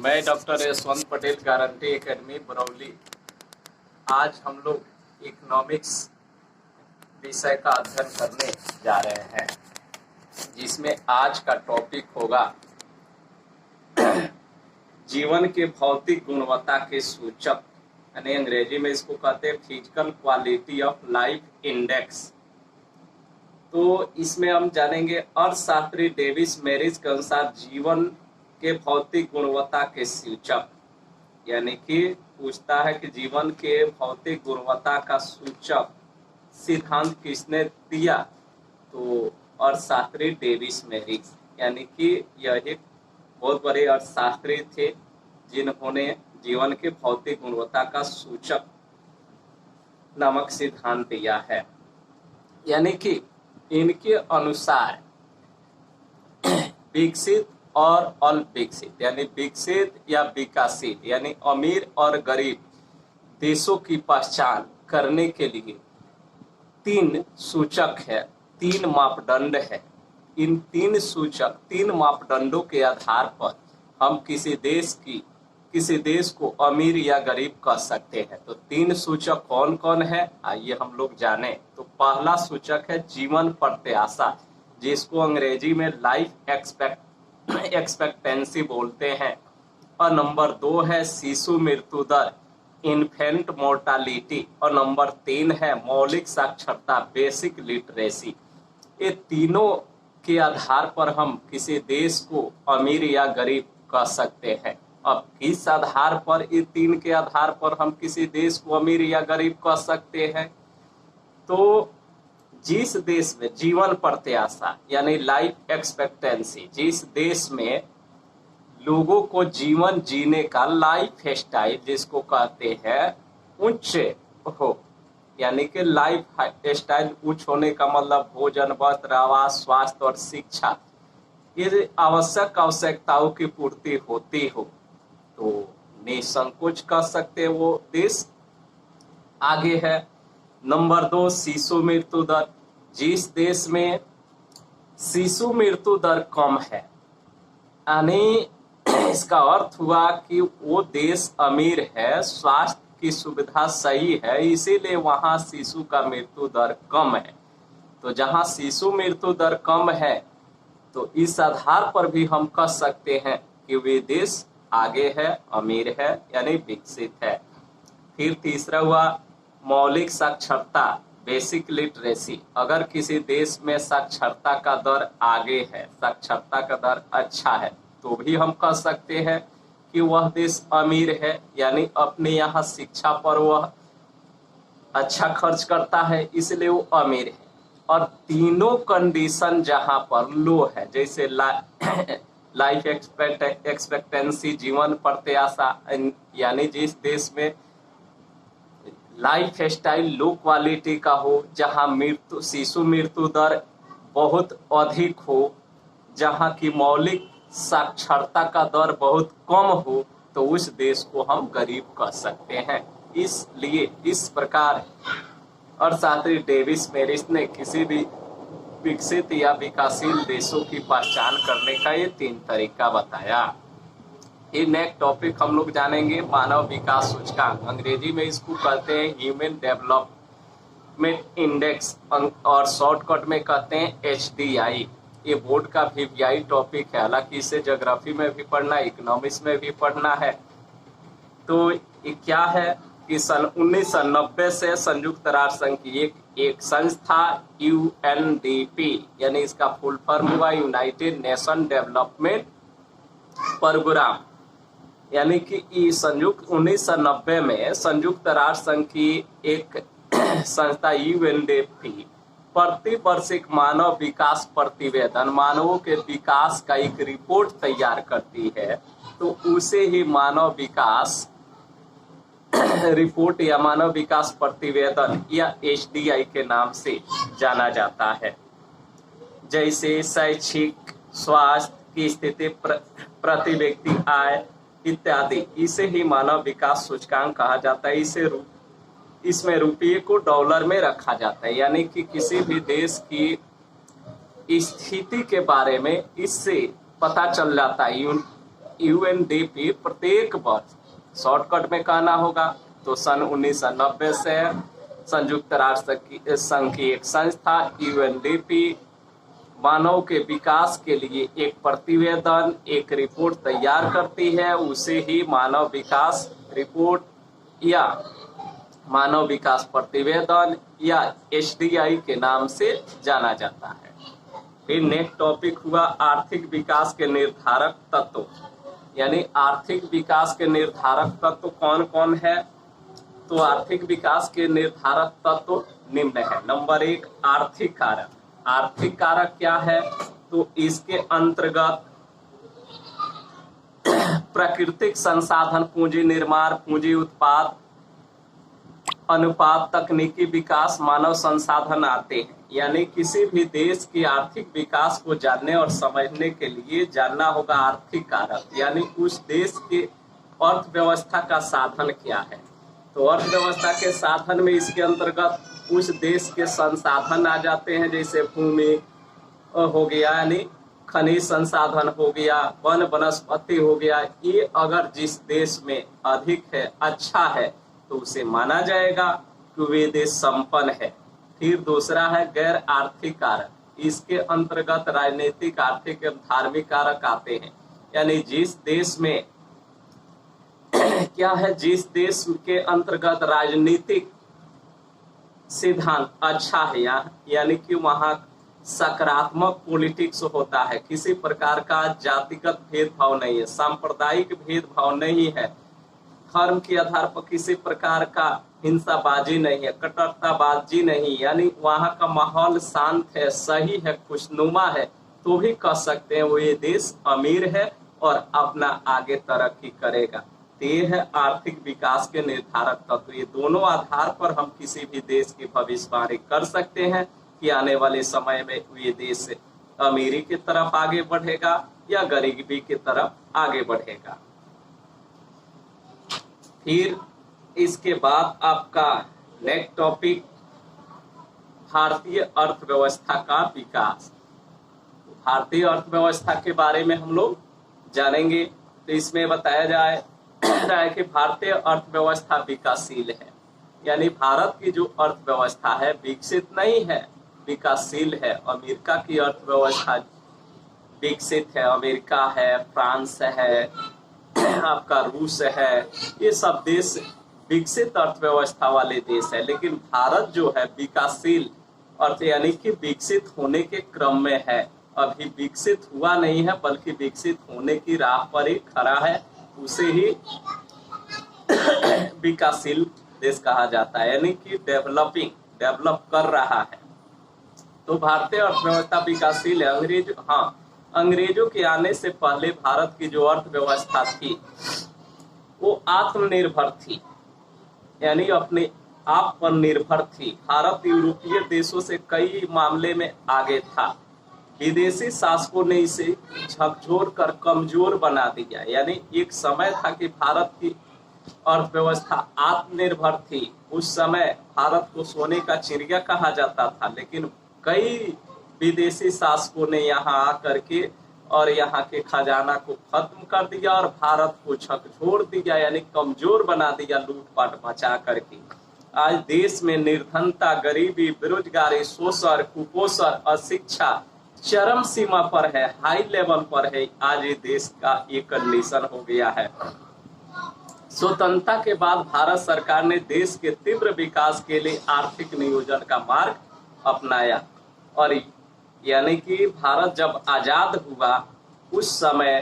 मैं doctor Yashwant Patel, guarantee academy Barauli. आज हम लोग इकोनॉमिक्स विषय का अध्ययन करने जा रहे हैं, जिसमें आज का टॉपिक होगा जीवन के भौतिक गुणवत्ता के सूचक, यानी अंग्रेजी में इसको कहते हैं physical quality of life index. तो इसमें हम जानेंगे अर्थशास्त्री डेविस मैरिज के अनुसार जीवन के भौतिक गुणवत्ता के सूचक, यानी कि पूछता है कि जीवन के भौतिक गुणवत्ता का सूचक सिद्धांत किसने दिया, तो अर्थशास्त्री डेविस मैरिज, यानी कि यह एक बहुत बड़े अर्थशास्त्री थे जिन्होंने जीवन के भौतिक गुणवत्ता का सूचक नामक सिद्धांत दिया है। यानी कि इनके अनुसार विकसित और अल्प विकसित, यानी विकसित या विकासशील, यानी अमीर और गरीब देशों की पहचान करने के लिए तीन सूचक है, तीन मापदंड है। इन तीन सूचक, तीन मापदंडों के आधार पर हम किसी देश को अमीर या गरीब कह सकते हैं। तो तीन सूचक कौन कौन है, आइए हम लोग जाने। तो पहला सूचक है जीवन प्रत्याशा, जिसको अंग्रेजी में लाइफ एक्सपेक्टेंसी बोलते हैं। और नंबर 2 है शिशु मृत्यु दर, इन्फेंट मोर्टालिटी। और नंबर 3 है मौलिक साक्षरता, बेसिक लिटरेसी। ये तीनों के आधार पर हम किसी देश को अमीर या गरीब कह सकते हैं। अब किस आधार पर, ये तीन के आधार पर हम किसी देश को अमीर या गरीब कह सकते हैं, तो जिस देश में जीवन प्रत्याशा यानी लाइफ एक्सपेक्टेंसी, जिस देश में लोगों को जीवन जीने का लाइफ स्टाइल जिसको कहते हैं उच्च हो, यानी कि लाइफ स्टाइल उच्च होने का मतलब भोजन, वस्त्र, आवास, स्वास्थ्य और शिक्षा, ये आवश्यकताओं की पूर्ति होती हो, तो निसंकोच कह सकते हैं वो देश आगे है। नंबर 2 शिशु मृत्यु दर, जिस देश में शिशु मृत्यु दर कम है, यानी इसका अर्थ हुआ कि वो देश अमीर है, स्वास्थ्य की सुविधा सही है, इसीलिए वहां शिशु का मृत्यु दर कम है। तो जहां शिशु मृत्यु दर कम है, तो इस आधार पर भी हम कह सकते हैं कि वे देश आगे है, अमीर है, यानी विकसित है। फिर तीसरा हुआ मौलिक साक्षरता, बेसिक लिटरेसी। अगर किसी देश में साक्षरता का दर आगे है, साक्षरता का दर अच्छा है, तो भी हम कह सकते हैं कि वह देश अमीर है, यानी अपने यहाँ शिक्षा पर वह अच्छा खर्च करता है, इसलिए वो अमीर है। और तीनों कंडीशन जहां पर लो है, जैसे लाइफ एक्सपेक्टेंसी, जीवन प्रत्याशा, यानी जिस देश में लाइफ स्टाइल लो क्वालिटी का हो, जहां शिशु मृत्यु दर बहुत अधिक हो, जहां की मौलिक साक्षरता का दर बहुत कम हो, तो उस देश को हम गरीब कह सकते हैं। इसलिए इस प्रकार अर्थशास्त्री डेविस मैरिज ने किसी भी विकसित या विकासशील देशों की पहचान करने का ये 3 तरीका बताया। ये नेक्स्ट टॉपिक हम लोग जानेंगे मानव विकास सूचकांक, अंग्रेजी में इसको कहते हैं ह्यूमन डेवलपमेंट इंडेक्स, और शॉर्टकट में कहते हैं HDI। ये बोर्ड का VVI टॉपिक है, हालांकि इसे ज्योग्राफी में भी पढ़ना है, इकोनॉमिक्स में भी पढ़ना है। तो ये क्या है कि सन 1990 से संयुक्त राष्ट्र संघ की एक संस्था UNDP, यानी इसका फुल फॉर्म हुआ यूनाइटेड नेशन डेवलपमेंट प्रोग्राम, यानी कि 1990 में संयुक्त राष्ट्र संघ की एक संस्था UNDP प्रति वर्ष एक मानव विकास प्रतिवेदन, मानवों के विकास का एक रिपोर्ट तैयार करती है। तो उसे ही मानव विकास रिपोर्ट या मानव विकास प्रतिवेदन या HDI के नाम से जाना जाता है। जैसे शैक्षिक, स्वास्थ्य की स्थिति, प्रति व्यक्ति आय इत्यादि, इसे ही मानव विकास सूचकांक कहा जाता है। इसमें रुपये को डॉलर में रखा जाता है, यानी कि किसी भी देश की स्थिति के बारे में इससे पता चल जाता है यूएनडीपी प्रत्येक वर्ष, शॉर्टकट में कहना होगा तो सन 1990 से संयुक्त राष्ट्र संघ की एक संस्था यूएनडीपी मानव के विकास के लिए एक प्रतिवेदन, एक रिपोर्ट तैयार करती है। उसे ही मानव विकास रिपोर्ट या मानव विकास प्रतिवेदन या एचडीआई के नाम से जाना जाता है। फिर नेक्स्ट टॉपिक हुआ आर्थिक विकास के निर्धारक तत्व, यानी आर्थिक विकास के निर्धारक तत्व कौन कौन है। तो आर्थिक विकास के निर्धारक तत्व निम्न है। नंबर 1, आर्थिक कारक। आर्थिक कारक क्या है? तो इसके अंतर्गत प्राकृतिक संसाधन, पूंजी निर्माण, पूंजी उत्पाद अनुपात, तकनीकी विकास, मानव संसाधन आते हैं। यानी किसी भी देश की आर्थिक विकास को जानने और समझने के लिए जानना होगा आर्थिक कारक, यानी उस देश के अर्थव्यवस्था का साधन क्या है। तो अर्थव्यवस्था के साधन में इसके अंतर्गत उस देश के संसाधन आ जाते हैं, जैसे भूमि हो गया, यानी खनिज संसाधन हो गया, वन वनस्पति हो गया। ये अगर जिस देश में अधिक है, अच्छा है, तो उसे माना जाएगा कि वे देश संपन्न है। फिर दूसरा है गैर आर्थिक कारक। इसके अंतर्गत राजनीतिक, आर्थिक एवं धार्मिक कारक आते हैं। यानी जिस देश में क्या है, जिस देश के अंतर्गत राजनीतिक सिद्धांत अच्छा है, यानी कि वहाँ सकारात्मक पॉलिटिक्स होता है, किसी प्रकार का जातिगत भेदभाव नहीं है, सांप्रदायिक भेदभाव नहीं है, धर्म के आधार पर किसी प्रकार का हिंसाबाजी नहीं है, कट्टरताबाजी नहीं, यानी वहाँ का माहौल शांत है, सही है, खुशनुमा है, तो भी कह सकते हैं वो ये देश अमीर है और अपना आगे तरक्की करेगा। तो ये है आर्थिक विकास के निर्धारक तत्व। ये दोनों आधार पर हम किसी भी देश की भविष्यवाणी कर सकते हैं कि आने वाले समय में ये देश अमीरी की तरफ आगे बढ़ेगा या गरीबी की तरफ आगे बढ़ेगा। फिर इसके बाद आपका नेक्स्ट टॉपिक भारतीय अर्थव्यवस्था का विकास। भारतीय अर्थव्यवस्था के बारे में हम लोग जानेंगे। तो इसमें बताया जाए रहा है कि भारतीय अर्थव्यवस्था विकासशील है, यानी भारत की जो अर्थव्यवस्था है विकसित नहीं है, विकासशील है। अमेरिका की अर्थव्यवस्था विकसित है, अमेरिका है, फ्रांस है, आपका रूस है, ये सब देश विकसित अर्थव्यवस्था वाले देश है। लेकिन भारत जो है विकासशील अर्थ यानी कि विकसित होने के क्रम में है, अभी विकसित हुआ नहीं है बल्कि विकसित होने की राह पर ही खड़ा है, उसे ही विकासशील देश कहा जाता है, यानी कि डेवलप कर रहा है। तो भारतीय अर्थव्यवस्था विकासशील है। अंग्रेजों के आने से पहले भारत की जो अर्थव्यवस्था थी वो आत्मनिर्भर थी, यानी अपने आप पर निर्भर थी। भारत यूरोपीय देशों से कई मामले में आगे था। विदेशी शासकों ने इसे झकझोर कर कमजोर बना दिया। यानी एक समय था कि भारत की अर्थव्यवस्था आत्मनिर्भर थी। उस समय भारत को सोने का चिड़िया कहा जाता था, लेकिन कई विदेशी शासकों ने यहाँ आकर के और यहाँ के खजाना को खत्म कर दिया और भारत को झकझोर दिया, यानी कमजोर बना दिया, लूटपाट मचा करके। आज देश में निर्धनता, गरीबी, बेरोजगारी, शोषण, कुपोषण, अशिक्षा चरम सीमा पर है, हाई लेवल पर है। आज ये देश का ये कंडीशन हो गया है। स्वतंत्रता के बाद भारत सरकार ने देश के तीव्र विकास के लिए आर्थिक नियोजन का मार्ग अपनाया, और यानी कि भारत जब आजाद हुआ उस समय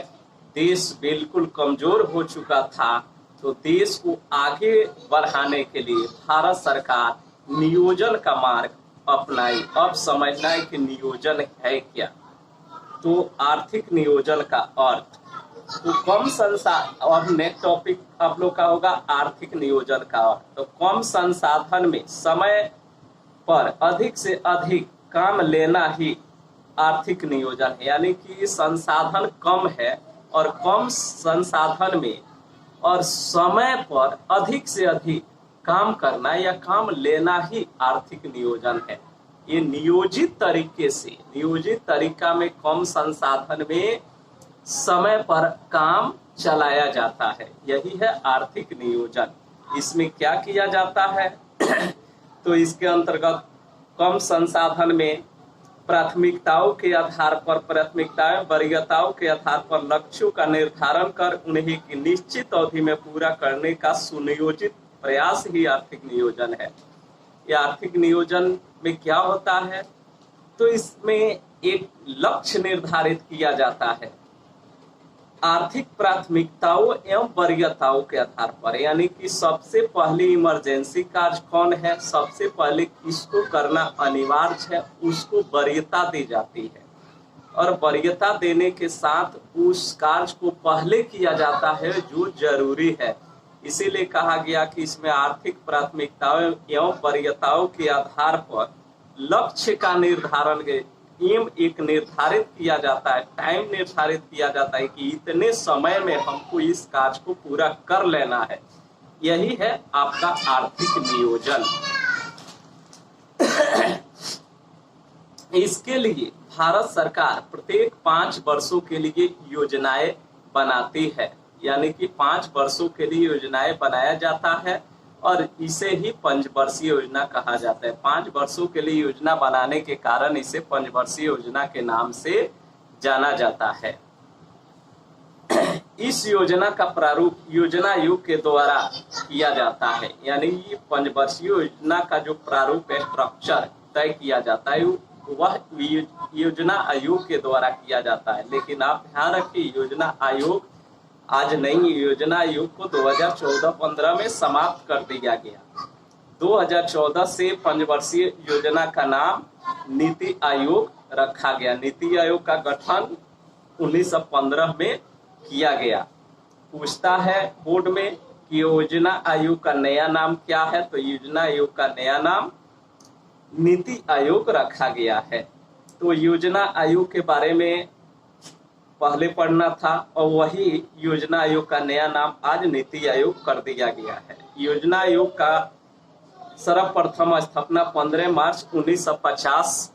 देश बिल्कुल कमजोर हो चुका था। तो देश को आगे बढ़ाने के लिए भारत सरकार नियोजन का मार्ग अपनाई। अब समझना है कि नियोजन है क्या। तो आर्थिक नियोजन का अर्थ तो कम संसाधन, अब नेक्स्ट टॉपिक आप लोग का होगा आर्थिक नियोजन का अर्थ। तो कम संसाधन में समय पर अधिक से अधिक काम लेना ही आर्थिक नियोजन है। यानी कि संसाधन कम है और कम संसाधन में और समय पर अधिक से अधिक काम करना या काम लेना ही आर्थिक नियोजन है। ये नियोजित तरीके से, नियोजित तरीका में कम संसाधन में समय पर काम चलाया जाता है। यही है आर्थिक नियोजन। इसमें क्या किया जाता है तो इसके अंतर्गत कम संसाधन में प्राथमिकताओं के आधार पर, प्राथमिकताएं वरीयताओं के आधार पर लक्ष्यों का निर्धारण कर उन्हें एक निश्चित अवधि में पूरा करने का सुनियोजित प्रयास ही आर्थिक नियोजन है। यह आर्थिक नियोजन में क्या होता है तो इसमें एक लक्ष्य निर्धारित किया जाता है आर्थिक प्राथमिकताओं एवं वरीयताओं के आधार पर, यानी कि सबसे पहले इमरजेंसी कार्य कौन है, सबसे पहले किसको करना अनिवार्य है, उसको वरीयता दी जाती है और वरीयता देने के साथ उस कार्य को पहले किया जाता है जो जरूरी है। इसीलिए कहा गया कि इसमें आर्थिक प्राथमिकताओं एवं वरीयताओं के आधार पर लक्ष्य का निर्धारण एम एक निर्धारित किया जाता है, टाइम निर्धारित किया जाता है कि इतने समय में हमको इस कार्य को पूरा कर लेना है। यही है आपका आर्थिक नियोजन। इसके लिए भारत सरकार प्रत्येक 5 वर्षों के लिए योजनाएं बनाती है, यानी कि 5 वर्षों के लिए योजनाएं बनाया जाता है और इसे ही पंचवर्षीय योजना कहा जाता है। 5 वर्षों के लिए योजना बनाने के कारण इसे पंचवर्षीय योजना के नाम से जाना जाता है। इस योजना का प्रारूप योजना आयोग के द्वारा किया जाता है, यानी ये पंचवर्षीय योजना का जो प्रारूप स्ट्रक्चर तय किया जाता है वह योजना आयोग के द्वारा किया जाता है। लेकिन आप ध्यान रखिए, योजना आयोग आज नहीं, योजना आयोग को 2014-15 में समाप्त कर दिया गया। 2014 से पंचवर्षीय योजना का नाम नीति आयोग रखा गया। नीति आयोग का गठन 1915 में किया गया। पूछता है बोर्ड में कि योजना आयोग का नया नाम क्या है, तो योजना आयोग का नया नाम नीति आयोग रखा गया है। तो योजना आयोग के बारे में पहले पढ़ना था और वही योजना आयोग का नया नाम आज नीति आयोग कर दिया गया है। योजना आयोग का सर्वप्रथम स्थापना 15 मार्च 1950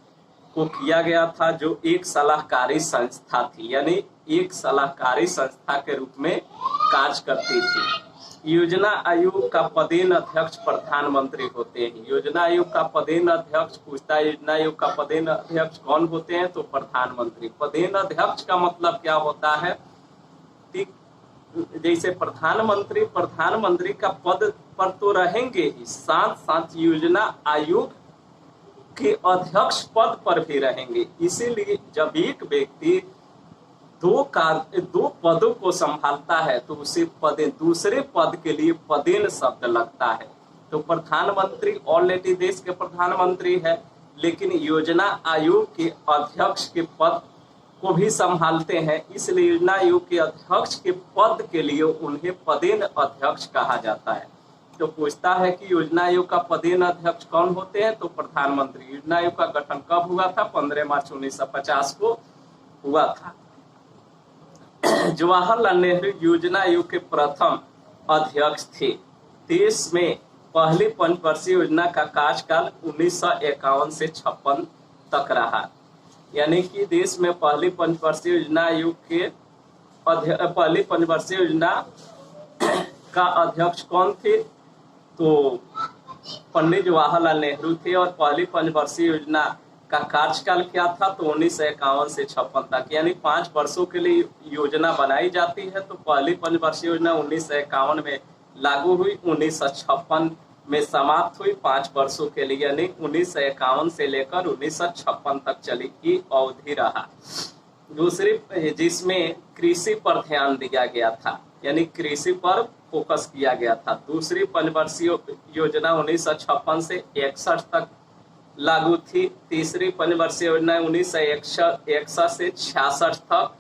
को किया गया था, जो एक सलाहकारी संस्था थी, यानी एक सलाहकारी संस्था के रूप में कार्य करती थी। योजना आयोग का पदेन अध्यक्ष प्रधानमंत्री होते हैं। योजना आयोग का पदेन अध्यक्ष, पूछता है योजना आयोग का पदेन अध्यक्ष कौन होते हैं, तो प्रधानमंत्री। पदेन अध्यक्ष का मतलब क्या होता है, जैसे प्रधानमंत्री का पद पर तो रहेंगे ही, साथ साथ योजना आयोग के अध्यक्ष पद पर भी रहेंगे। इसीलिए जब एक व्यक्ति दो पदों को संभालता है तो उसे दूसरे पद के लिए पदेन शब्द लगता है। तो प्रधानमंत्री ऑलरेडी देश के प्रधानमंत्री है, लेकिन योजना आयोग के अध्यक्ष के पद को भी संभालते हैं, इसलिए योजना आयोग के अध्यक्ष के पद के लिए उन्हें पदेन अध्यक्ष कहा जाता है। तो पूछता है कि योजना आयोग का पदेन अध्यक्ष कौन होते हैं, तो प्रधानमंत्री। योजना आयोग का गठन कब हुआ था, 15 मार्च 1950 को हुआ था। जवाहरलाल नेहरू योजना आयोग के प्रथम अध्यक्ष थे। देश में पहली पंचवर्षीय योजना का कार्यकाल 1951 से 56 तक रहा, यानी कि देश में पहली पंचवर्षीय योजना आयोग के पहली पंचवर्षीय योजना का अध्यक्ष कौन थे, तो पंडित जवाहरलाल नेहरू थे। और पहली पंचवर्षीय योजना का कार्यकाल क्या था, तो 1951 से 56 तक, यानी 5 वर्षों के लिए योजना बनाई जाती है। तो पहली पंचवर्षीय योजना 1951 में लागू हुई, 1956 में समाप्त हुई 5 वर्षों के लिए, यानी 1951 से लेकर 1956 तक चली की अवधि रहा। दूसरी, जिसमें कृषि पर ध्यान दिया गया था, यानी कृषि पर फोकस किया गया था। दूसरी पंचवर्षीय योजना 1956 से 61 तक लागू थी। तीसरी पंचवर्षीय योजना 1961 से 66 तक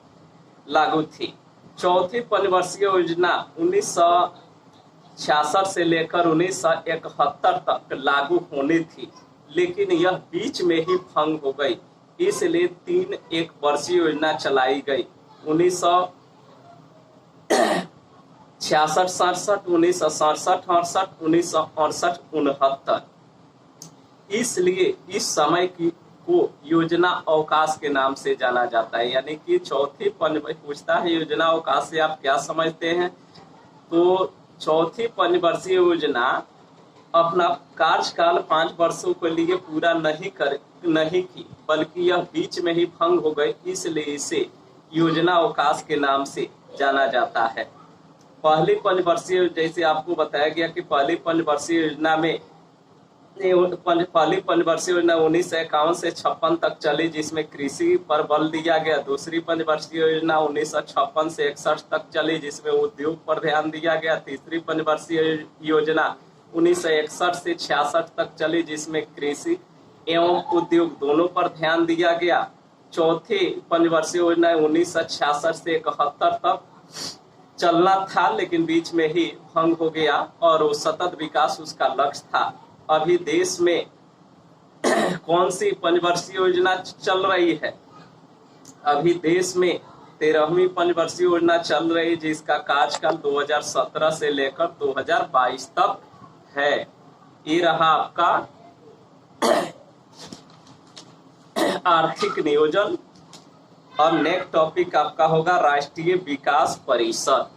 लागू थी। चौथी पंचवर्षीय योजना 1966 से लेकर 1971 तक लागू होनी थी, लेकिन यह बीच में ही भंग हो गई, इसलिए 3 एक वर्षीय योजना चलाई गई। 1966-67, 1967-68, 1968-69। इसलिए इस समय की को योजना अवकाश के नाम से जाना जाता है। यानी कि चौथी पूछता है योजना अवकाश से आप क्या समझते हैं, तो चौथी पंचवर्षीय योजना अपना कार्यकाल 5 वर्षों के लिए पूरा नहीं की, बल्कि यह बीच में ही भंग हो गई, इसलिए इसे योजना अवकाश के नाम से जाना जाता है। पहली पंचवर्षीय, जैसे आपको बताया गया कि पहली पंचवर्षीय योजना में पहली पंचवर्षीय योजना 1951 से 56 तक चली, जिसमें कृषि पर बल दिया गया। दूसरी पंचवर्षीय योजना 1956 से 61 तक चली, जिसमें उद्योग पर ध्यान दिया गया। तीसरी पंचवर्षीय योजना 1961 से 66 तक चली, जिसमें कृषि एवं उद्योग दोनों पर ध्यान दिया गया। चौथी पंचवर्षीय योजना 1966 से 71 तक चलना था, लेकिन बीच में ही भंग हो गया और वो सतत विकास उसका लक्ष्य था। अभी देश में कौन सी पंचवर्षीय योजना चल रही है? अभी देश में 13वीं पंचवर्षीय योजना चल रही है, जिसका कार्यकाल 2017 से लेकर 2022 तक है। ये रहा आपका आर्थिक नियोजन। और नेक्स्ट टॉपिक आपका होगा राष्ट्रीय विकास परिषद।